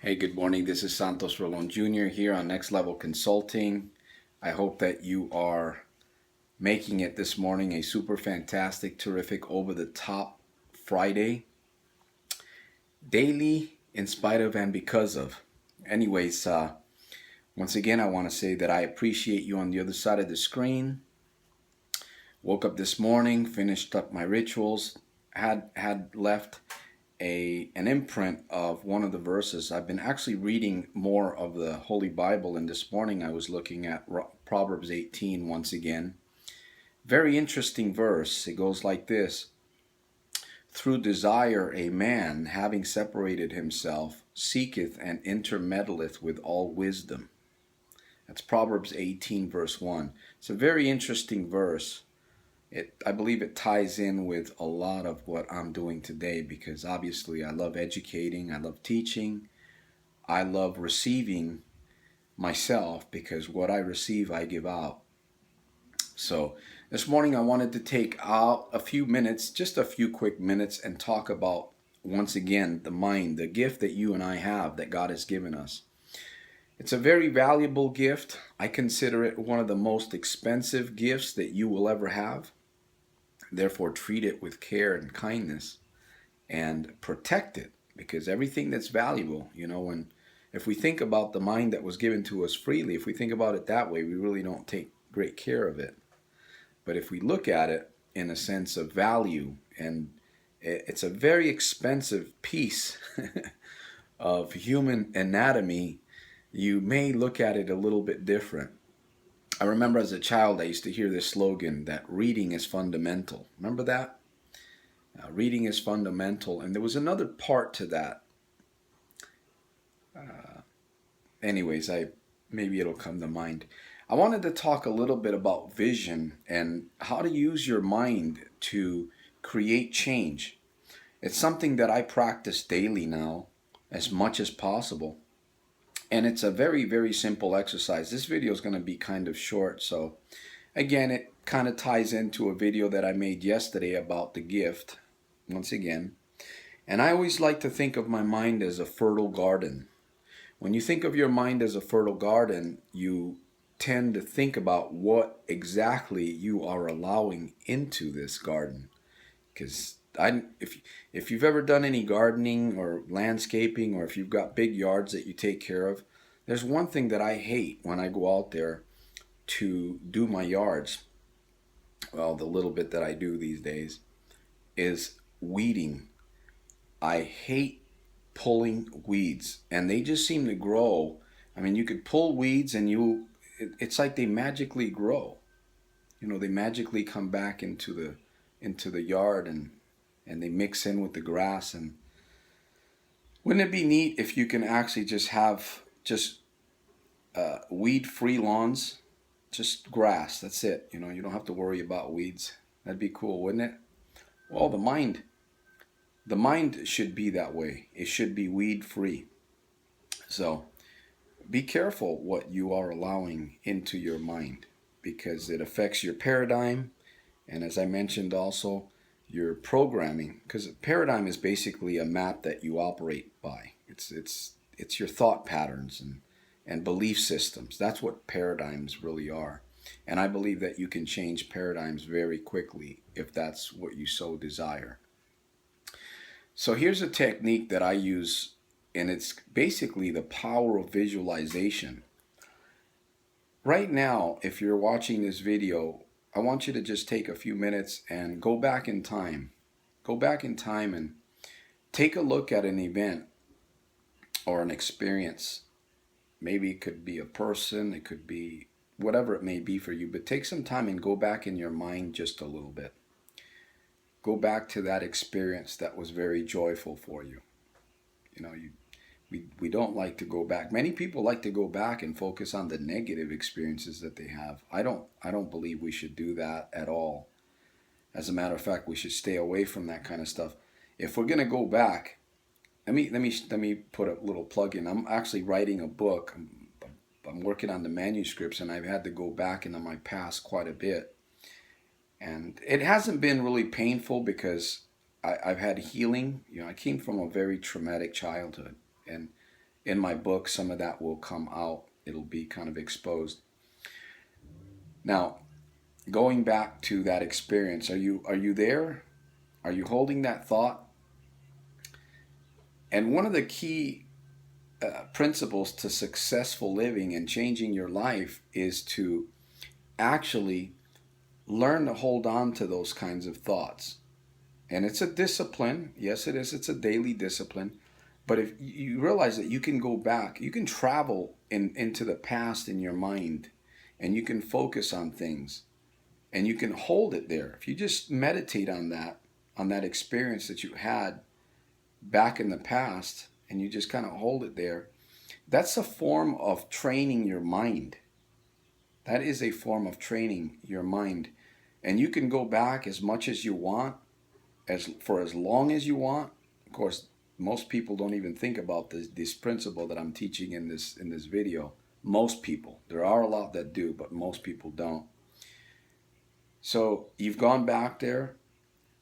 Hey, good morning. This is Santos Rolon Jr. here on Next Level Consulting. I hope that you are making it this morning a super fantastic, terrific, over the top Friday. Daily, in spite of, and because of. Anyways, once again, I want to say that I appreciate you on the other side of the screen. Woke up this morning, finished up my rituals, had left an imprint of one of the verses. I've been actually reading more of the Holy Bible, and this morning I was looking at Proverbs 18 once again. Very interesting verse. It goes like this: through desire a man, having separated himself, seeketh and intermeddleth with all wisdom. That's Proverbs 18 verse 1. It's a very interesting verse. I believe it ties in with a lot of what I'm doing today, because obviously I love educating, I love teaching, I love receiving myself, because what I receive I give out. So this morning I wanted to take out a few minutes, just a few quick minutes, and talk about, once again, the mind, the gift that you and I have, that God has given us. It's a very valuable gift. I consider it one of the most expensive gifts that you will ever have. Therefore, treat it with care and kindness and protect it, because everything that's valuable, if we think about the mind that was given to us freely, if we think about it that way, we really don't take great care of it. But if we look at it in a sense of value, and it's a very expensive piece of human anatomy, you may look at it a little bit different. I remember as a child, I used to hear this slogan that reading is fundamental. Remember that? Reading is fundamental. And there was another part to that. Anyways, maybe it'll come to mind. I wanted to talk a little bit about vision and how to use your mind to create change. It's something that I practice daily now, as much as possible. And it's a very, very simple exercise. This video is going to be kind of short. So again, it kind of ties into a video that I made yesterday about the gift, once again. And I always like to think of my mind as a fertile garden. When you think of your mind as a fertile garden, you tend to think about what exactly you are allowing into this garden. Because if you've ever done any gardening or landscaping, or if you've got big yards that you take care of, there's one thing that I hate when I go out there to do my yards. Well, the little bit that I do these days is weeding. I hate pulling weeds, and they just seem to grow. I mean, you could pull weeds and it's like they magically grow. They magically come back into the yard, and they mix in with the grass. And wouldn't it be neat if you can actually just have weed-free lawns, just grass, that's it. You don't have to worry about weeds. That'd be cool, wouldn't it? Well, the mind should be that way. It should be weed-free. So be careful what you are allowing into your mind, because it affects your paradigm, and as I mentioned also, your programming, because a paradigm is basically a map that you operate by. It's your thought patterns and belief systems. That's what paradigms really are. And I believe that you can change paradigms very quickly if that's what you so desire. So here's a technique that I use, and it's basically the power of visualization. Right now, if you're watching this video, I want you to just take a few minutes and go back in time. Go back in time and take a look at an event or an experience. Maybe it could be a person, it could be whatever it may be for you, but take some time and go back in your mind just a little bit. Go back to that experience that was very joyful for you. We don't like to go back. Many people like to go back and focus on the negative experiences that they have. I don't believe we should do that at all. As a matter of fact, we should stay away from that kind of stuff. If we're gonna go back, let me put a little plug in. I'm actually writing a book. I'm working on the manuscripts, and I've had to go back into my past quite a bit. And it hasn't been really painful, because I've had healing. I came from a very traumatic childhood, and in my book, some of that will come out. It'll be kind of exposed. Now, going back to that experience, are you there? Are you holding that thought? And one of the key principles to successful living and changing your life is to actually learn to hold on to those kinds of thoughts. And it's a discipline. Yes, it is. It's a daily discipline. But if you realize that you can go back, you can travel into the past in your mind, and you can focus on things, and you can hold it there. If you just meditate on that experience that you had back in the past, and you just kind of hold it there, that's a form of training your mind. That is a form of training your mind. And you can go back as much as you want, for as long as you want. Of course, most people don't even think about this principle that I'm teaching in this video. Most people. There are a lot that do, but most people don't. So you've gone back there,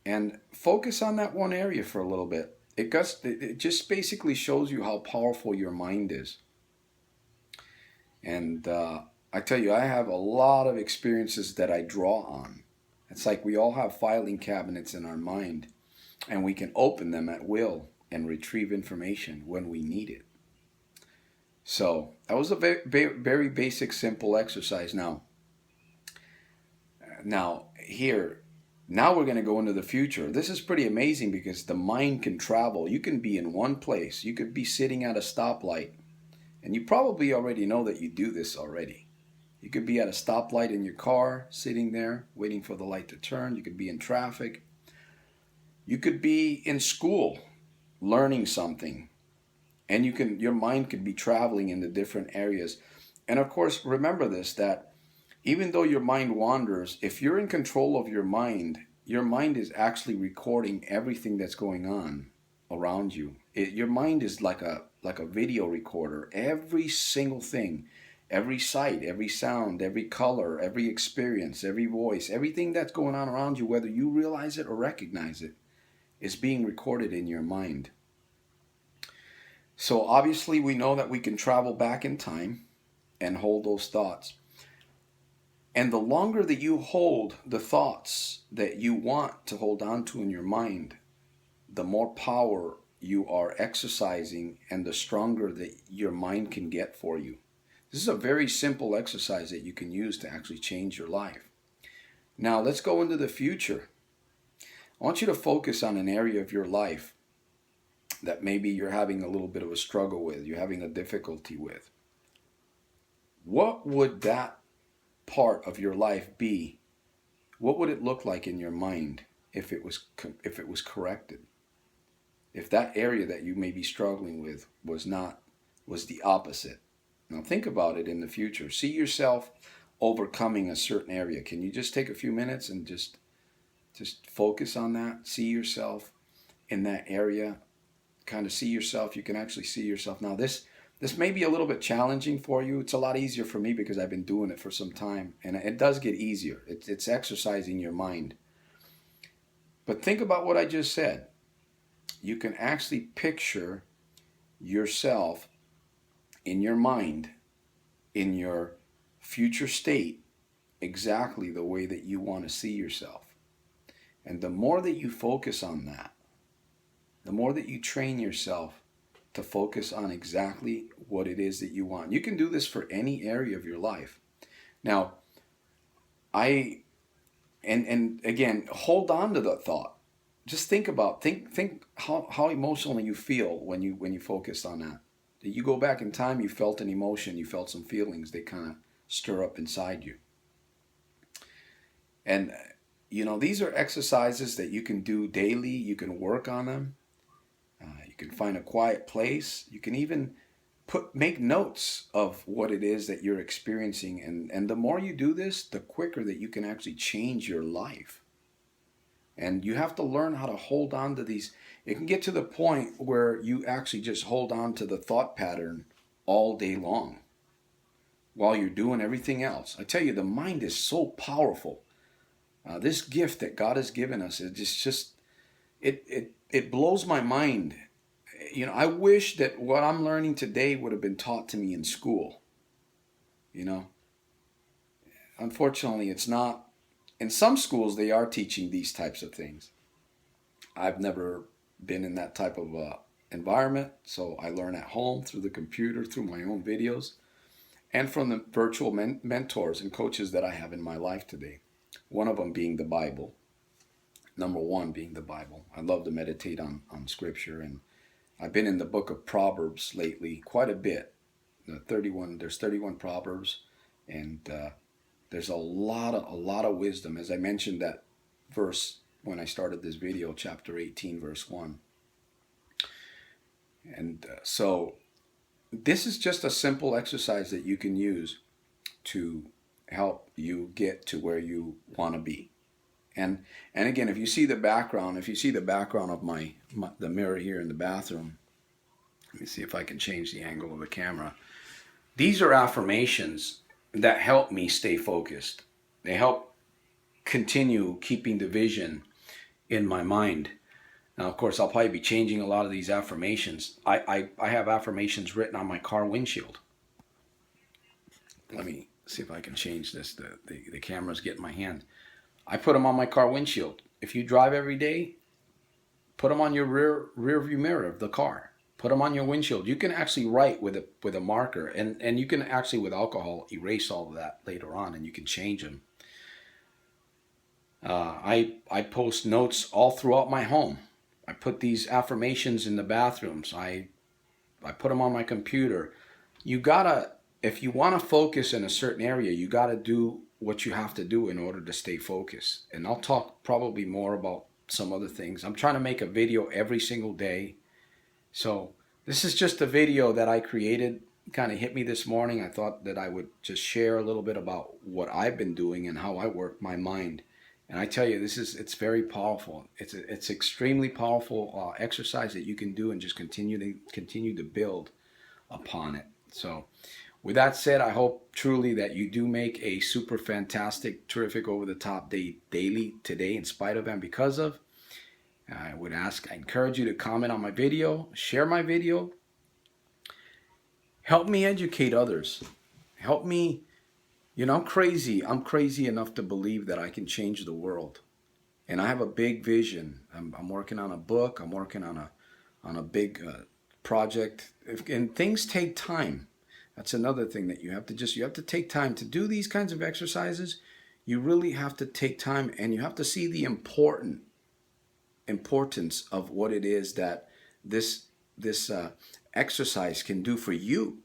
and focus on that one area for a little bit. It just basically shows you how powerful your mind is. And I tell you, I have a lot of experiences that I draw on. It's like we all have filing cabinets in our mind, and we can open them at will and retrieve information when we need it. So that was a very, very basic, simple exercise. Now we're going to go into the future. This is pretty amazing because the mind can travel. You can be in one place. You could be sitting at a stoplight, and you probably already know that you do this already. You could be at a stoplight in your car, sitting there, waiting for the light to turn. You could be in traffic. You could be in school, learning something. And your mind could be traveling into different areas. And of course, remember this, that even though your mind wanders, if you're in control of your mind is actually recording everything that's going on around you. Your mind is like a video recorder. Every single thing, every sight, every sound, every color, every experience, every voice, everything that's going on around you, whether you realize it or recognize it, is being recorded in your mind. So obviously we know that we can travel back in time and hold those thoughts. And the longer that you hold the thoughts that you want to hold on to in your mind, the more power you are exercising and the stronger that your mind can get for you. This is a very simple exercise that you can use to actually change your life. Now let's go into the future. I want you to focus on an area of your life that maybe you're having a little bit of a struggle with, you're having a difficulty with. What would that part of your life be? What would it look like in your mind if it was corrected? If that area that you may be struggling with was the opposite. Now think about it in the future. See yourself overcoming a certain area. Can you just take a few minutes and just focus on that? See yourself in that area. Kind of see yourself. You can actually see yourself. Now this may be a little bit challenging for you. It's a lot easier for me because I've been doing it for some time, and it does get easier. It's exercising your mind. But think about what I just said. You can actually picture yourself in your mind, in your future state, exactly the way that you want to see yourself. And the more that you focus on that, the more that you train yourself to focus on exactly what it is that you want. You can do this for any area of your life. Now, and again, hold on to the thought. Just think how emotionally you feel when you focus on that. You go back in time, you felt an emotion, you felt some feelings, they kind of stir up inside you. And these are exercises that you can do daily. You can work on them. You can find a quiet place. You can even make notes of what it is that you're experiencing. And the more you do this, the quicker that you can actually change your life. And you have to learn how to hold on to these. It can get to the point where you actually just hold on to the thought pattern all day long while you're doing everything else. I tell you, the mind is so powerful. This gift that God has given us, it blows my mind I wish that what I'm learning today would have been taught to me in school. You know, unfortunately, it's not. In some schools, they are teaching these types of things. I've never been in that type of environment, so I learn at home through the computer, through my own videos, and from the virtual mentors and coaches that I have in my life today. One of them being the Bible. Number one being the Bible. I love to meditate on scripture, and I've been in the book of Proverbs lately quite a bit. There's 31 Proverbs, and there's a lot of wisdom. As I mentioned that verse when I started this video, chapter 18, verse 1. And so this is just a simple exercise that you can use to help you get to where you want to be. And again, if you see the background of the mirror here in the bathroom, let me see if I can change the angle of the camera. These are affirmations that help me stay focused. They help continue keeping the vision in my mind. Now, of course, I'll probably be changing a lot of these affirmations. I have affirmations written on my car windshield. Let me see if I can change this. The camera's getting my hand. I put them on my car windshield. If you drive every day, put them on your rear view mirror of the car. Put them on your windshield. You can actually write with a marker, and you can actually with alcohol erase all of that later on, and you can change them. I post notes all throughout my home. I put these affirmations in the bathrooms. I put them on my computer. If you want to focus in a certain area, you gotta do what you have to do in order to stay focused. And I'll talk probably more about some other things. I'm trying to make a video every single day. So this is just a video that I created. Kind of hit me this morning. I thought that I would just share a little bit about what I've been doing and how I work my mind. And I tell you, it's very powerful. It's extremely powerful exercise that you can do and just continue to build upon it. So with that said, I hope truly that you do make a super fantastic, terrific, over-the-top day daily today, in spite of and because of. I encourage you to comment on my video, share my video. Help me educate others. Help me, I'm crazy. I'm crazy enough to believe that I can change the world. And I have a big vision. I'm working on a book. I'm working on a big project. And things take time. That's another thing that you have to take time to do these kinds of exercises. You really have to take time, and you have to see the importance of what it is that this exercise can do for you,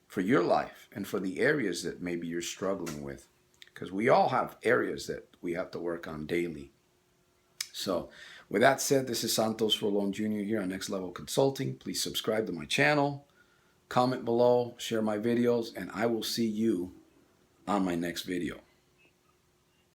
for your life, and for the areas that maybe you're struggling with. Because we all have areas that we have to work on daily. So with that said, this is Santos Rolon Jr. here on Next Level Consulting. Please subscribe to my channel. Comment below, share my videos, and I will see you on my next video.